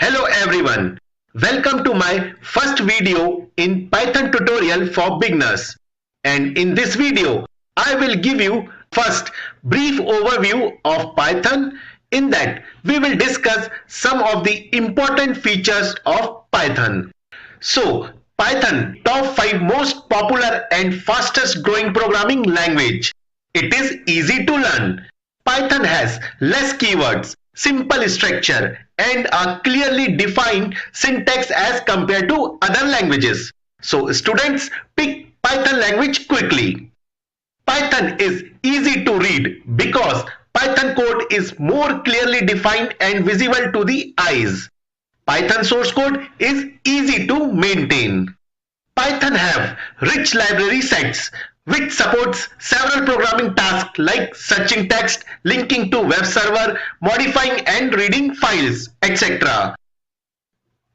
Hello everyone. Welcome to my first video in Python tutorial for beginners. And in this video, I will give you first brief overview of Python. In that, we will discuss some of the important features of Python. So, Python, top 5 most popular and fastest growing programming language. It is easy to learn. Python has less keywords, simple structure, and a clearly defined syntax as compared to other languages. So students pick Python language quickly. Python is easy to read because Python code is more clearly defined and visible to the eyes. Python source code is easy to maintain. Python have rich library sets which supports several programming tasks like searching text, linking to web server, modifying and reading files, etc.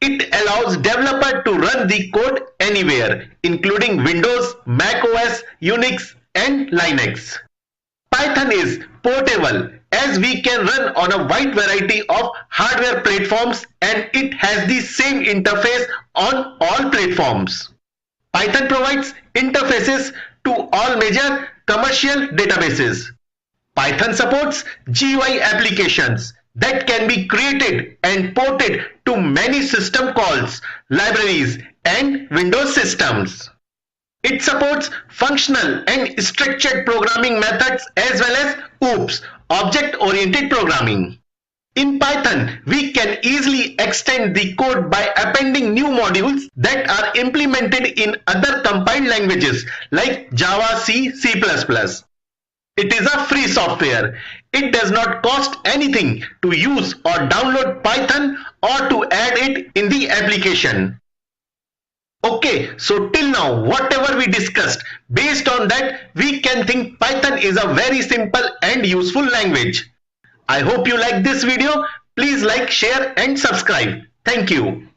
It allows developer to run the code anywhere, including Windows, Mac OS, Unix, and Linux. Python is portable as we can run on a wide variety of hardware platforms and it has the same interface on all platforms. Python provides interfaces to all major commercial databases. Python supports GUI applications that can be created and ported to many system calls, libraries, and Windows systems. It supports functional and structured programming methods as well as OOPS, object-oriented programming. In Python, we can easily extend the code by appending new modules that are implemented in other compiled languages like Java, C, C++. It is a free software. It does not cost anything to use or download Python or to add it in the application. Okay, so till now, whatever we discussed, based on that, we can think Python is a very simple and useful language. I hope you like this video. Please like, share and subscribe. Thank you.